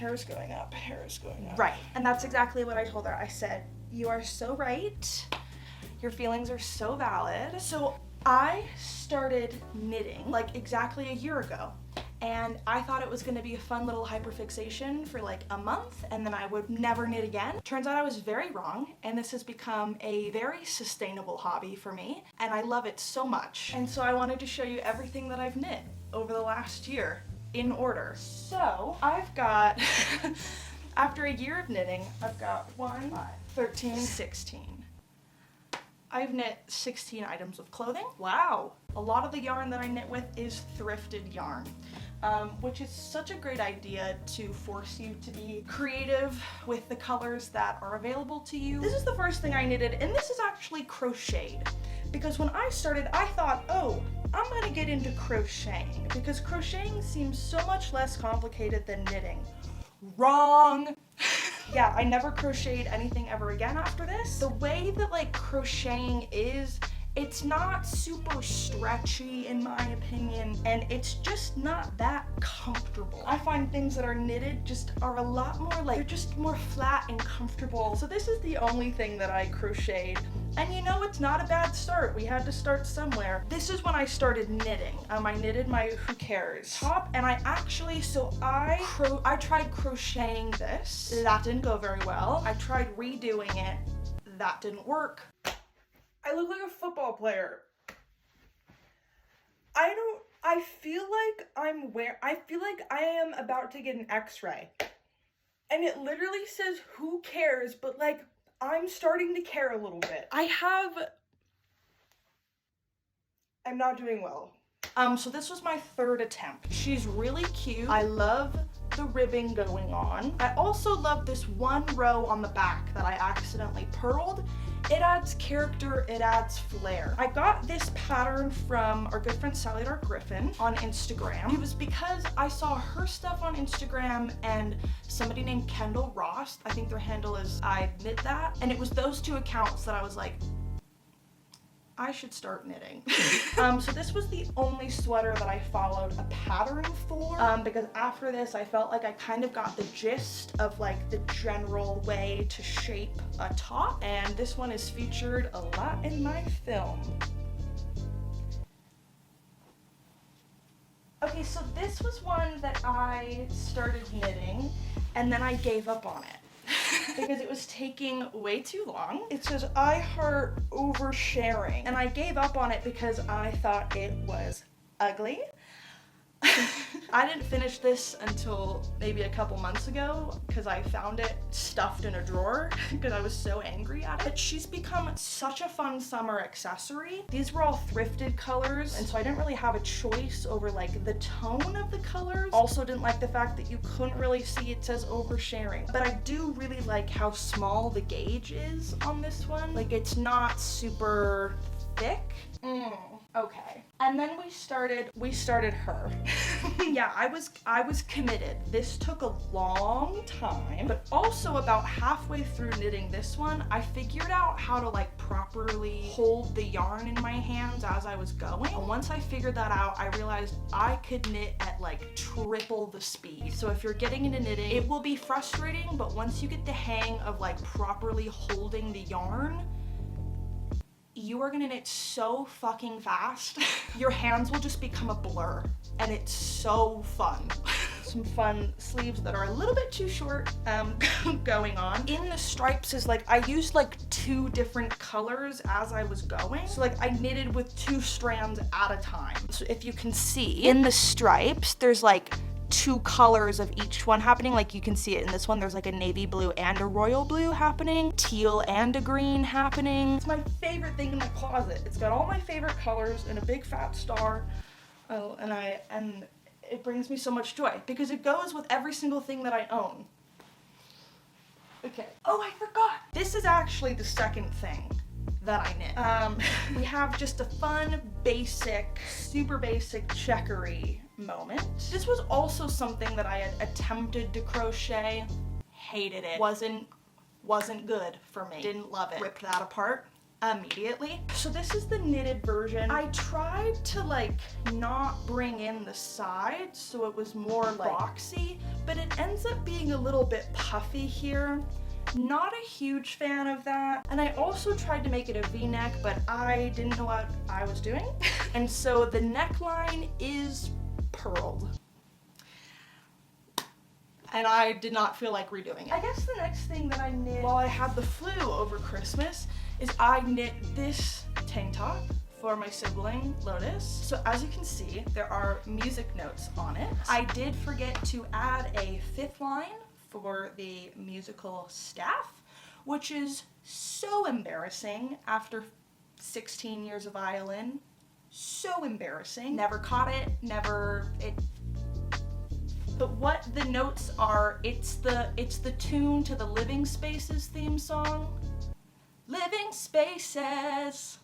hair is going up, hair is going up. Right, and that's exactly what I told her. I said, you are so right. Your feelings are so valid. So I started knitting like exactly a year ago. And I thought it was gonna be a fun little hyperfixation for like a month and then I would never knit again. Turns out I was very wrong, and this has become a very sustainable hobby for me and I love it so much. And so I wanted to show you everything that I've knit over the last year in order. So I've got, after a year of knitting, I've got 1, 5, 13, 16. I've knit 16 items of clothing. Wow. A lot of the yarn that I knit with is thrifted yarn, which is such a great idea to force you to be creative with the colors that are available to you. This is the first thing I knitted, and this is actually crocheted. Because when I started, I thought, oh, I'm gonna get into crocheting because crocheting seems so much less complicated than knitting. Wrong. Yeah, I never crocheted anything ever again after this. The way that like crocheting is, it's not super stretchy in my opinion, and it's just not that comfortable. I find things that are knitted just are a lot more like, they're just more flat and comfortable. So this is the only thing that I crocheted. And you know, it's not a bad start. We had to start somewhere. This is when I started knitting. I knitted my Who Cares top, and I actually, so I tried crocheting this. That didn't go very well. I tried redoing it. That didn't work. I look like a football player. I feel like I am about to get an x-ray. And it literally says who cares, but like, I'm starting to care a little bit. I'm not doing well. So this was my third attempt. She's really cute. I love the ribbing going on. I also love this one row on the back that I accidentally purled. It adds character, it adds flair. I got this pattern from our good friend Sally Dark Griffin on Instagram. It was because I saw her stuff on Instagram and somebody named Kendall Ross, I think their handle is I Knit That, and it was those two accounts that I was like, I should start knitting. So this was the only sweater that I followed a pattern for, because after this I felt like I kind of got the gist of like the general way to shape a top, and this one is featured a lot in my film. Okay, so this was one that I started knitting and then I gave up on it. Because it was taking way too long. It says, I heart oversharing. And I gave up on it because I thought it was ugly. I didn't finish this until maybe a couple months ago because I found it stuffed in a drawer because I was so angry at it. But she's become such a fun summer accessory. These were all thrifted colors, and so I didn't really have a choice over like the tone of the colors. Also didn't like the fact that you couldn't really see it says oversharing. But I do really like how small the gauge is on this one. Like, it's not super thick. Okay. And then we started her. Yeah, I was committed. This took a long time, but also about halfway through knitting this one, I figured out how to like properly hold the yarn in my hands as I was going. And once I figured that out, I realized I could knit at like triple the speed. So if you're getting into knitting, it will be frustrating, but once you get the hang of like properly holding the yarn, you are gonna knit so fucking fast. Your hands will just become a blur, and it's so fun. Some fun sleeves that are a little bit too short going on. In the stripes is like, I used like 2 different colors as I was going. So like I knitted with 2 strands at a time. So if you can see, in the stripes, there's like 2 colors of each one happening. Like you can see it in this one, there's like a navy blue and a royal blue happening, teal and a green happening. It's my favorite thing in my closet. It's got all my favorite colors and a big fat star, and it brings me so much joy because it goes with every single thing that I own. Okay. Oh, I forgot. This is actually the second thing that I knit. We have just a fun, basic, super basic checkery moment. This was also something that I had attempted to crochet, hated it, wasn't good for me, didn't love it, ripped that apart, immediately. So this is the knitted version. I tried to like not bring in the sides so it was more like boxy, but it ends up being a little bit puffy here. Not a huge fan of that. And I also tried to make it a V-neck, but I didn't know what I was doing. And so the neckline is purled. And I did not feel like redoing it. I guess the next thing that I knit while I had the flu over Christmas is I knit this tank top for my sibling, Lotus. So as you can see, there are music notes on it. I did forget to add a 5th line for the musical staff, which is so embarrassing after 16 years of violin. So embarrassing. Never caught it, But what the notes are, it's the tune to the Living Spaces theme song. Living Spaces.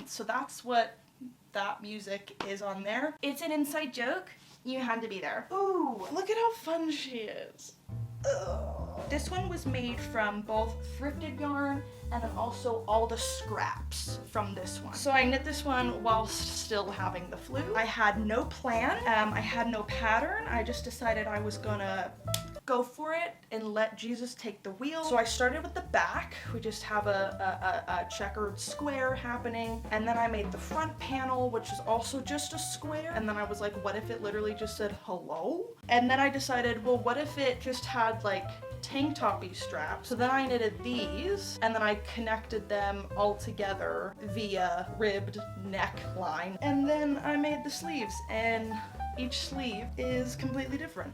So that's what that music is on there. It's an inside joke. You had to be there. Ooh, look at how fun she is. Ugh. This one was made from both thrifted yarn and then also all the scraps from this one. So I knit this one whilst still having the flu. I had no plan, I had no pattern. I just decided I was gonna go for it and let Jesus take the wheel. So I started with the back. We just have a checkered square happening. And then I made the front panel, which is also just a square. And then I was like, what if it literally just said hello? And then I decided, well, what if it just had like tank toppy straps? So then I knitted these and then I connected them all together via ribbed neckline. And then I made the sleeves, and each sleeve is completely different.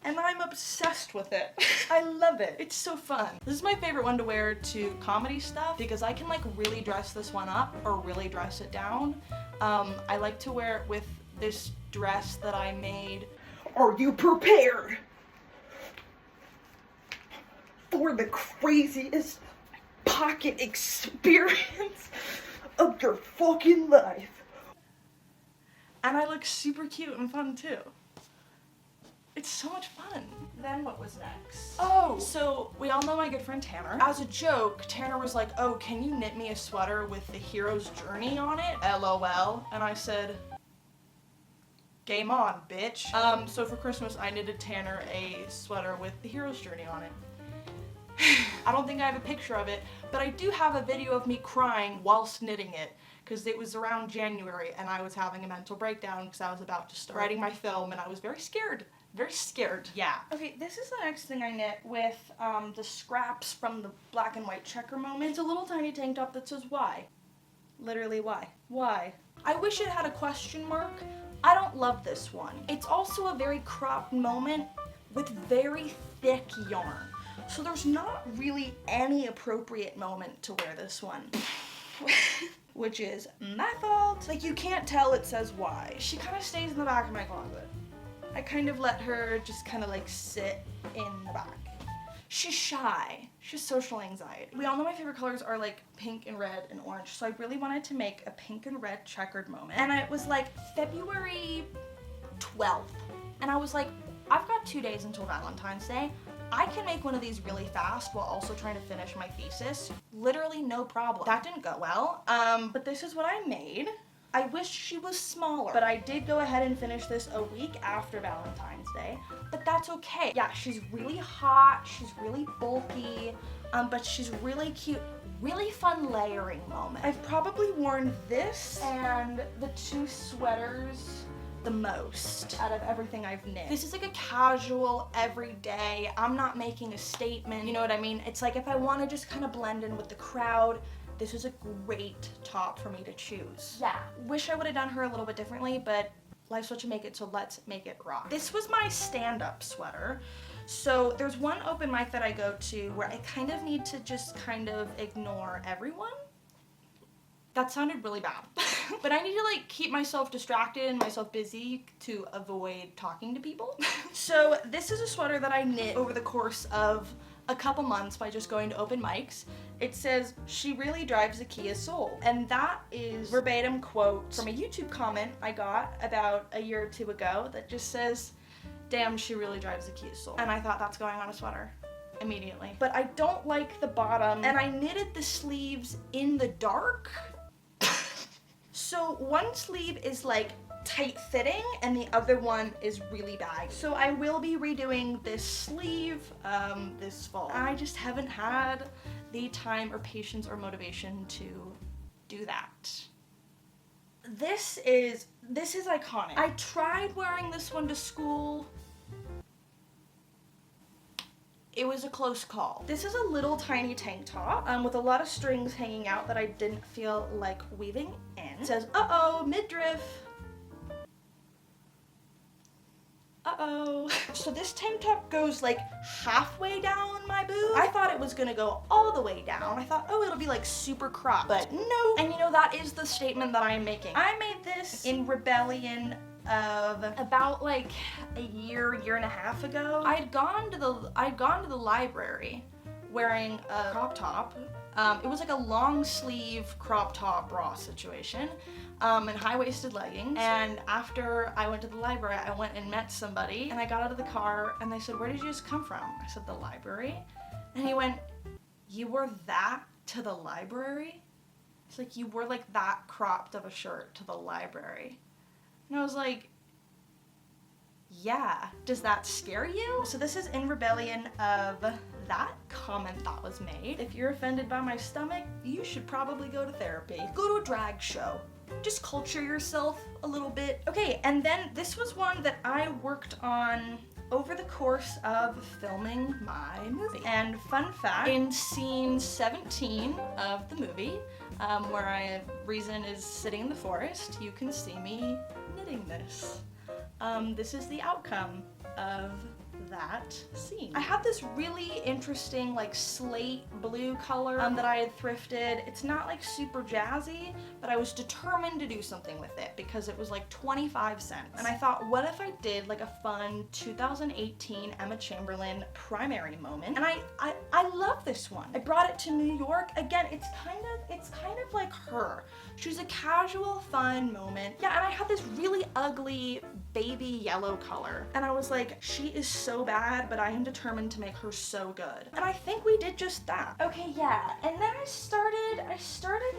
And I'm obsessed with it. I love it. It's so fun. This is my favorite one to wear to comedy stuff because I can like really dress this one up or really dress it down. I like to wear it with this dress that I made. Are you prepared for the craziest pocket experience of your fucking life? And I look super cute and fun too. It's so much fun. Then what was next? Oh, so we all know my good friend Tanner. As a joke, Tanner was like, oh, can you knit me a sweater with the hero's journey on it? LOL. And I said, game on, bitch. So for Christmas, I knitted Tanner a sweater with the hero's journey on it. I don't think I have a picture of it, but I do have a video of me crying whilst knitting it, because it was around January and I was having a mental breakdown because I was about to start writing my film and I was very scared. Very scared. Yeah. Okay, this is the next thing I knit with the scraps from the black and white checker moment. It's a little tiny tank top that says why. Literally why. Why? I wish it had a question mark. I don't love this one. It's also a very cropped moment with very thick yarn. So there's not really any appropriate moment to wear this one. Which is my fault. Like, you can't tell it says why. She kind of stays in the back of my closet. I kind of let her just kind of like sit in the back. She's shy. She has social anxiety. We all know my favorite colors are like pink and red and orange, so I really wanted to make a pink and red checkered moment. And it was like February 12th. And I was like, I've got 2 days until Valentine's Day. I can make one of these really fast while also trying to finish my thesis. Literally no problem. That didn't go well, but this is what I made. I wish she was smaller, but I did go ahead and finish this a week after Valentine's Day, but that's okay. Yeah, she's really hot, she's really bulky, but she's really cute. Really fun layering moment. I've probably worn this and the 2 sweaters the most out of everything I've knit. This is like a casual, everyday, I'm not making a statement, you know what I mean? It's like if I want to just kind of blend in with the crowd, this is a great top for me to choose. Yeah. Wish I would have done her a little bit differently, but life's what you make it, so let's make it rock. This was my stand-up sweater. So there's one open mic that I go to where I kind of need to just kind of ignore everyone. That sounded really bad. But I need to like keep myself distracted and myself busy to avoid talking to people. So this is a sweater that I knit over the course of a couple months by just going to open mics. It says, she really drives a Kia Soul. And that is verbatim quote from a YouTube comment I got about a year or 2 ago that just says, damn, she really drives a Kia Soul. And I thought that's going on a sweater. immediately. But I don't like the bottom, and I knitted the sleeves in the dark. So one sleeve is like tight fitting and the other one is really baggy. So I will be redoing this sleeve this fall. I just haven't had the time or patience or motivation to do that. This is iconic. I tried wearing this one to school. It was a close call. This is a little tiny tank top with a lot of strings hanging out that I didn't feel like weaving in. It says, uh-oh, midriff. Uh-oh. So this tank top goes like halfway down my boob. I thought it was gonna go all the way down. I thought, oh, it'll be like super cropped, but no. And you know, that is the statement that I am making. I made this in rebellion of about like a year and a half ago. I'd gone to the library wearing a crop top. It was like a long sleeve crop top bra situation. And high-waisted leggings. And after I went to the library, I went and met somebody, and I got out of the car, and they said, where did you just come from? I said, the library. And he went, you wore that to the library? It's like, you wore like that cropped of a shirt to the library. And I was like, yeah, does that scare you? So this is in rebellion of that comment that was made. If you're offended by my stomach, you should probably go to therapy. Go to a drag show. Just culture yourself a little bit. Okay, and then this was one that I worked on over the course of filming my movie. And fun fact, in scene 17 of the movie, where Reason is sitting in the forest, you can see me knitting this. This is the outcome of that scene. I had this really interesting like slate blue color that I had thrifted. It's not like super jazzy, but I was determined to do something with it because it was like 25 cents. And I thought, what if I did like a fun 2018 Emma Chamberlain primary moment? And I love this one. I brought it to New York. Again, it's kind of like her. She's a casual, fun moment. Yeah, and I had this really ugly baby yellow color. And I was like, she is so bad, but I am determined to make her so good. And I think we did just that. Okay, yeah. And then I started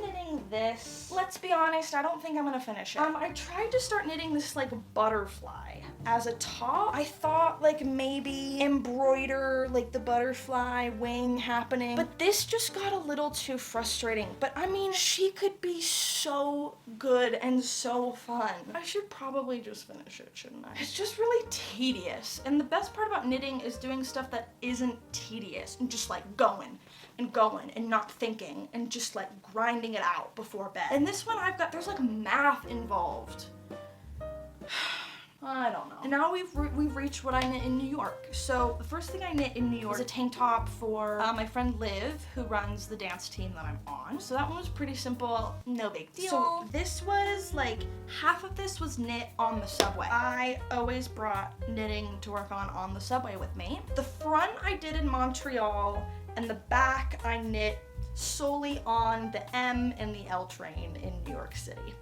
knitting this. Let's be honest, I don't think I'm gonna finish it. I tried to start knitting this like butterfly as a top. I thought like maybe embroider like the butterfly wing happening, but this just got a little too frustrating. But I mean, she could be so good and so fun. I should probably just finish it, shouldn't I? It's just really tedious. And the best part about knitting is doing stuff that isn't tedious and just like going and not thinking and just like grinding it out before bed. And this one there's like math involved. I don't know. And now we've reached what I knit in New York. So the first thing I knit in New York is a tank top for my friend Liv, who runs the dance team that I'm on. So that one was pretty simple, no big deal. So this was like, half of this was knit on the subway. I always brought knitting to work on the subway with me. The front I did in Montreal, and the back I knit solely on the M and the L train in New York City.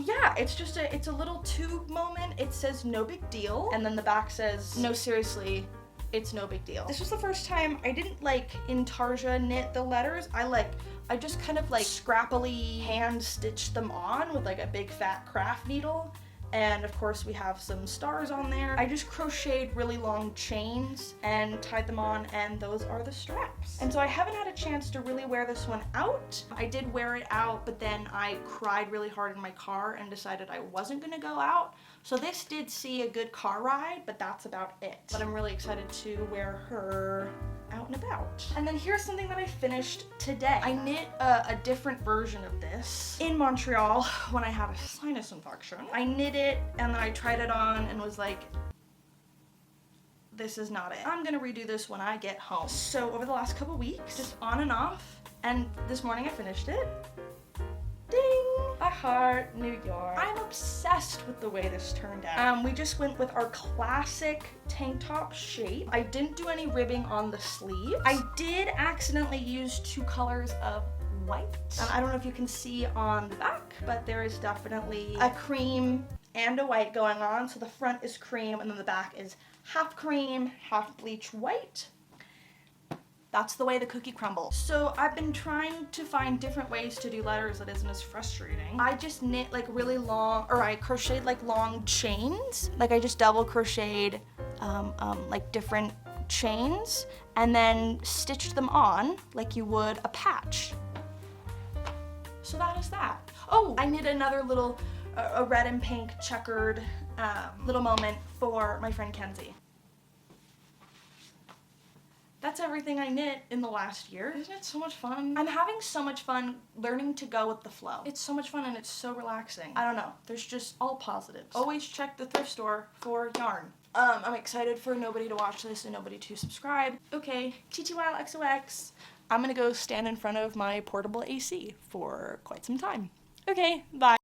Yeah, it's a little tube moment. It says no big deal, and then the back says, no, seriously, it's no big deal. This was the first time I didn't like intarsia knit the letters. I just kind of like scrappily hand stitched them on with like a big fat craft needle. And of course we have some stars on there. I just crocheted really long chains and tied them on, and those are the straps. And so I haven't had a chance to really wear this one out. I did wear it out, but then I cried really hard in my car and decided I wasn't gonna go out. So this did see a good car ride, but that's about it. But I'm really excited to wear her out and about. And then here's something that I finished today. I knit a different version of this in Montreal when I had a sinus infection. I knit it and then I tried it on and was like, this is not it. I'm gonna redo this when I get home. So over the last couple weeks, just on and off, and this morning I finished it. Ding! I heart New York. I'm obsessed with the way this turned out. We just went with our classic tank top shape. I didn't do any ribbing on the sleeves. I did accidentally use 2 colors of white. I don't know if you can see on the back, but there is definitely a cream and a white going on. So the front is cream and then the back is half cream, half bleach white. That's the way the cookie crumbles. So I've been trying to find different ways to do letters that isn't as frustrating. I just knit like really long, or I crocheted like long chains. Like I just double crocheted like different chains and then stitched them on like you would a patch. So that is that. Oh, I knit another little, a red and pink checkered little moment for my friend Kenzie. That's everything I knit in the last year. Isn't it so much fun? I'm having so much fun learning to go with the flow. It's so much fun and it's so relaxing. I don't know, there's just all positives. Always check the thrift store for yarn. I'm excited for nobody to watch this and nobody to subscribe. Okay, TTYLXOX. I'm gonna go stand in front of my portable AC for quite some time. Okay, bye.